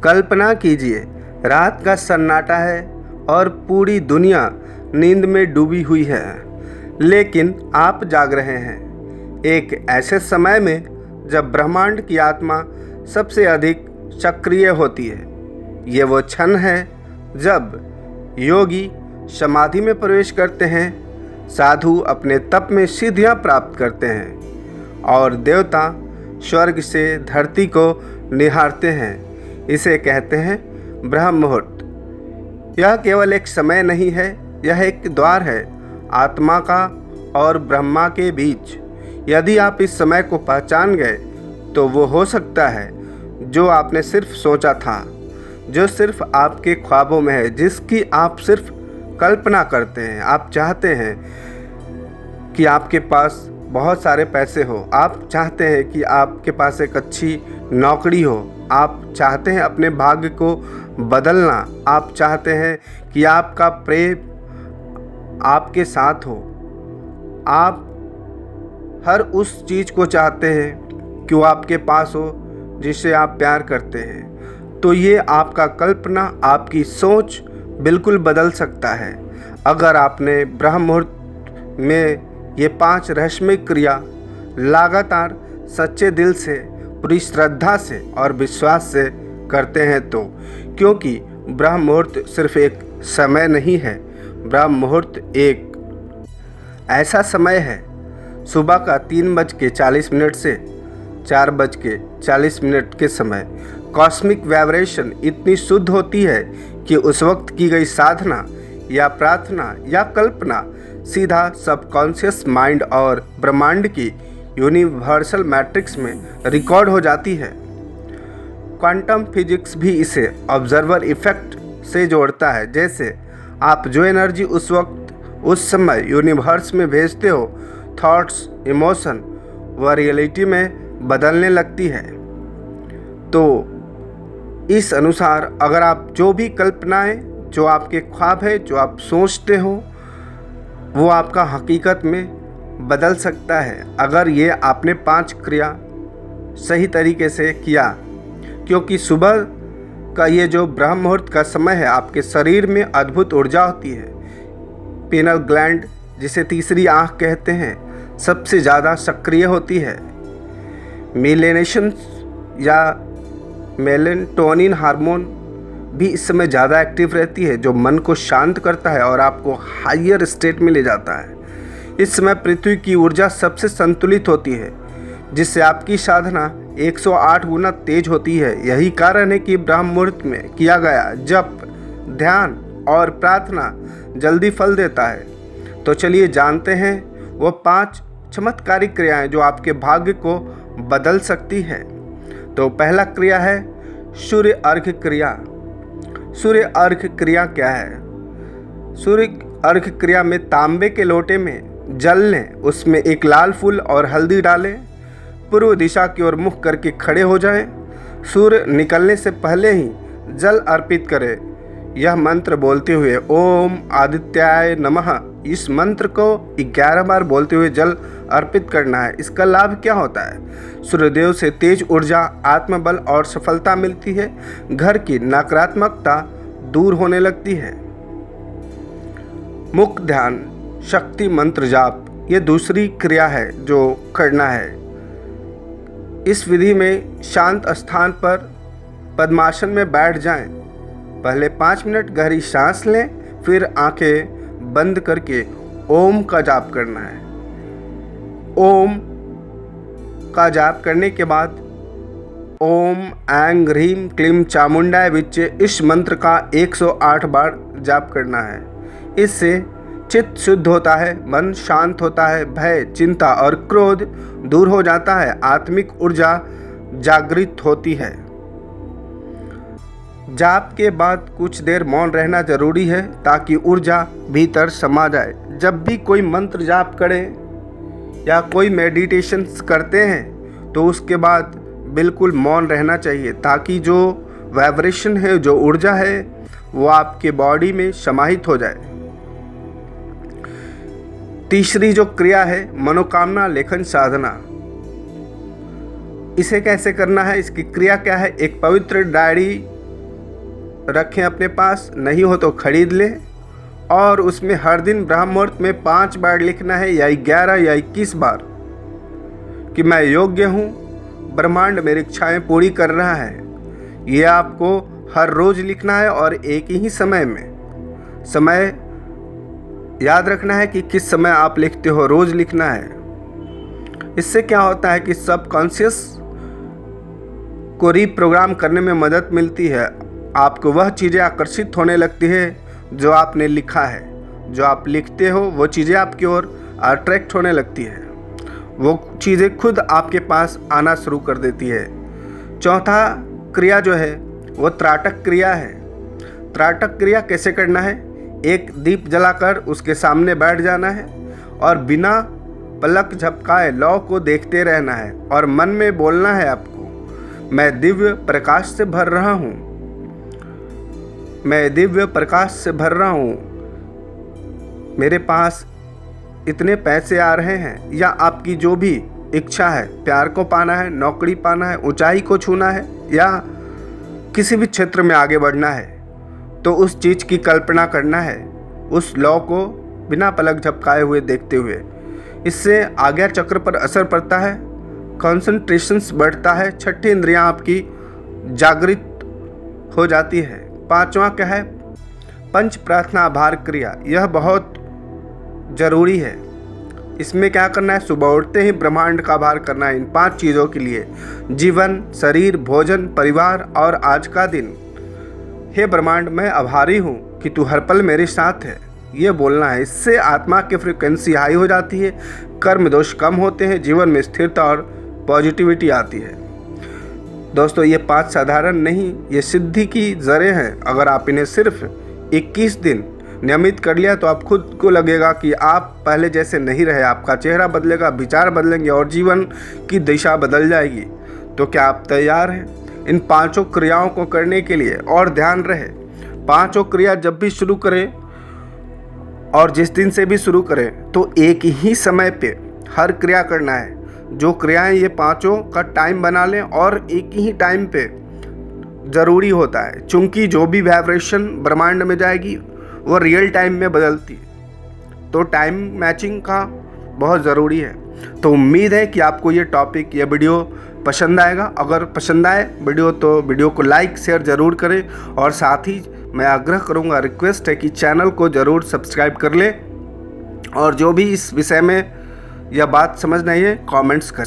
कल्पना कीजिए, रात का सन्नाटा है और पूरी दुनिया नींद में डूबी हुई है, लेकिन आप जाग रहे हैं एक ऐसे समय में जब ब्रह्मांड की आत्मा सबसे अधिक सक्रिय होती है। ये वो क्षण है जब योगी समाधि में प्रवेश करते हैं, साधु अपने तप में सिद्धियां प्राप्त करते हैं और देवता स्वर्ग से धरती को निहारते हैं। इसे कहते हैं ब्रह्म मुहूर्त। यह केवल एक समय नहीं है, यह एक द्वार है आत्मा का और ब्रह्मा के बीच। यदि आप इस समय को पहचान गए तो वो हो सकता है जो आपने सिर्फ सोचा था, जो सिर्फ आपके ख्वाबों में है, जिसकी आप सिर्फ कल्पना करते हैं। आप चाहते हैं कि आपके पास बहुत सारे पैसे हो, आप चाहते हैं कि आपके पास एक अच्छी नौकरी हो, आप चाहते हैं अपने भाग्य को बदलना, आप चाहते हैं कि आपका प्रेम आपके साथ हो, आप हर उस चीज़ को चाहते हैं कि वो आपके पास हो जिससे आप प्यार करते हैं। तो ये आपका कल्पना, आपकी सोच बिल्कुल बदल सकता है अगर आपने ब्रह्म मुहूर्त में ये 5 रहस्यमय क्रिया लगातार सच्चे दिल से, पूरी श्रद्धा से और विश्वास से करते हैं तो। क्योंकि ब्रह्म मुहूर्त सिर्फ एक समय नहीं है, ब्रह्म मुहूर्त एक ऐसा समय है सुबह का 3:40 से 4:40 के समय कॉस्मिक वाइब्रेशन इतनी शुद्ध होती है कि उस वक्त की गई साधना या प्रार्थना या कल्पना सीधा सबकॉन्शियस माइंड और ब्रह्मांड की यूनिवर्सल मैट्रिक्स में रिकॉर्ड हो जाती है। क्वांटम फिजिक्स भी इसे ऑब्जर्वर इफेक्ट से जोड़ता है। जैसे आप जो एनर्जी उस वक्त उस समय यूनिवर्स में भेजते हो, थॉट्स, इमोशन, वह रियलिटी में बदलने लगती है। तो इस अनुसार अगर आप जो भी कल्पनाएं, जो आपके ख्वाब है, जो आप सोचते हो, वो आपका हकीकत में बदल सकता है अगर ये आपने 5 क्रिया सही तरीके से किया। क्योंकि सुबह का ये जो ब्रह्म मुहूर्त का समय है, आपके शरीर में अद्भुत ऊर्जा होती है। पीनल ग्लैंड, जिसे तीसरी आँख कहते हैं, सबसे ज़्यादा सक्रिय होती है। मेलेनेशन या मेलेटोनिन हार्मोन भी इस समय ज़्यादा एक्टिव रहती है, जो मन को शांत करता है और आपको हायर स्टेट में ले जाता है। इस समय पृथ्वी की ऊर्जा सबसे संतुलित होती है, जिससे आपकी साधना 108 गुना तेज होती है। यही कारण है कि ब्रह्म मुहूर्त में किया गया जप, ध्यान और प्रार्थना जल्दी फल देता है। तो चलिए जानते हैं वो 5 चमत्कारी क्रियाएं जो आपके भाग्य को बदल सकती है। तो पहला क्रिया है सूर्य अर्घ्य क्रिया। सूर्य अर्घ्य क्रिया क्या है? सूर्य अर्घ्य क्रिया में तांबे के लोटे में जल लें, उसमें एक लाल फूल और हल्दी डालें, पूर्व दिशा की ओर मुख करके खड़े हो जाएं। सूर्य निकलने से पहले ही जल अर्पित करें, यह मंत्र बोलते हुए ओम आदित्याय नमः। इस मंत्र को 11 बार बोलते हुए जल अर्पित करना है। इसका लाभ क्या होता है? सूर्यदेव से तेज ऊर्जा, आत्मबल और सफलता मिलती है। घर की नकारात्मकता दूर होने लगती है। मुख ध्यान, शक्ति मंत्र जाप, ये दूसरी क्रिया है जो करना है। इस विधि में शांत स्थान पर पद्मासन में बैठ जाएं। पहले 5 मिनट गहरी सांस लें, फिर आंखें बंद करके ओम का जाप करना है। ओम का जाप करने के बाद ओम ऐं ह्रीं क्लीं चामुंडाय विच्चे, इस मंत्र का 108 बार जाप करना है। इससे चित्त शुद्ध होता है, मन शांत होता है, भय, चिंता और क्रोध दूर हो जाता है, आत्मिक ऊर्जा जागृत होती है। जाप के बाद कुछ देर मौन रहना जरूरी है ताकि ऊर्जा भीतर समा जाए। जब भी कोई मंत्र जाप करें या कोई मेडिटेशन करते हैं तो उसके बाद बिल्कुल मौन रहना चाहिए ताकि जो वाइब्रेशन है, जो ऊर्जा है, वो आपके बॉडी में समाहित हो जाए। तीसरी जो क्रिया है मनोकामना लेखन साधना। इसे कैसे करना है, इसकी क्रिया क्या है? एक पवित्र डायरी रखें अपने पास, नहीं हो तो खरीद लें और उसमें हर दिन ब्रह्म मुहूर्त में 5 बार लिखना है या 11 या 21 बार कि मैं योग्य हूँ, ब्रह्मांड मेरी इच्छाएं पूरी कर रहा है। ये आपको हर रोज़ लिखना है और एक ही समय में। समय याद रखना है कि किस समय आप लिखते हो, रोज़ लिखना है। इससे क्या होता है कि सबकॉन्शियस को रीप्रोग्राम करने में मदद मिलती है। आपको वह चीज़ें आकर्षित होने लगती है जो आपने लिखा है। जो आप लिखते हो वो चीज़ें आपकी ओर अट्रैक्ट होने लगती है, वो चीज़ें खुद आपके पास आना शुरू कर देती है। चौथा क्रिया जो है वो त्राटक क्रिया है। त्राटक क्रिया कैसे करना है? एक दीप जलाकर उसके सामने बैठ जाना है और बिना पलक झपकाए लौ को देखते रहना है और मन में बोलना है आपको, मैं दिव्य प्रकाश से भर रहा हूँ, मैं दिव्य प्रकाश से भर रहा हूँ, मेरे पास इतने पैसे आ रहे हैं, या आपकी जो भी इच्छा है, प्यार को पाना है, नौकरी पाना है, ऊंचाई को छूना है या किसी भी क्षेत्र में आगे बढ़ना है, तो उस चीज़ की कल्पना करना है, उस लौ को बिना पलक झपकाए हुए देखते हुए। इससे आज्ञा चक्र पर असर पड़ता है, कॉन्सेंट्रेशंस बढ़ता है, छठी इंद्रियां आपकी जागृत हो जाती है। पांचवा क्या है? पंच प्रार्थना आभार क्रिया। यह बहुत ज़रूरी है। इसमें क्या करना है? सुबह उठते ही ब्रह्मांड का आभार करना है इन 5 चीज़ों के लिए, जीवन, शरीर, भोजन, परिवार और आज का दिन। हे ब्रह्मांड, मैं आभारी हूँ कि तू हर पल मेरे साथ है, ये बोलना है। इससे आत्मा की फ्रीक्वेंसी हाई हो जाती है, कर्म दोष कम होते हैं, जीवन में स्थिरता और पॉजिटिविटी आती है। दोस्तों, ये 5 साधारण नहीं, ये सिद्धि की जड़ें हैं। अगर आप इन्हें सिर्फ 21 दिन नियमित कर लिया तो आप खुद को लगेगा कि आप पहले जैसे नहीं रहे। आपका चेहरा बदलेगा, विचार बदलेंगे और जीवन की दिशा बदल जाएगी। तो क्या आप तैयार हैं इन 5 क्रियाओं को करने के लिए? और ध्यान रहे, 5 क्रिया जब भी शुरू करें और जिस दिन से भी शुरू करें तो एक ही समय पे हर क्रिया करना है। जो क्रियाएं ये 5 का टाइम बना लें और एक ही टाइम पे ज़रूरी होता है, चूँकि जो भी वाइब्रेशन ब्रह्मांड में जाएगी वो रियल टाइम में बदलती है, तो टाइम मैचिंग का बहुत ज़रूरी है। तो उम्मीद है कि आपको ये टॉपिक, ये वीडियो पसंद आएगा। अगर पसंद आए वीडियो तो वीडियो को लाइक शेयर ज़रूर करें और साथ ही मैं आग्रह करूँगा, रिक्वेस्ट है कि चैनल को ज़रूर सब्सक्राइब कर लें और जो भी इस विषय में यह बात समझ नहीं है कमेंट्स करें।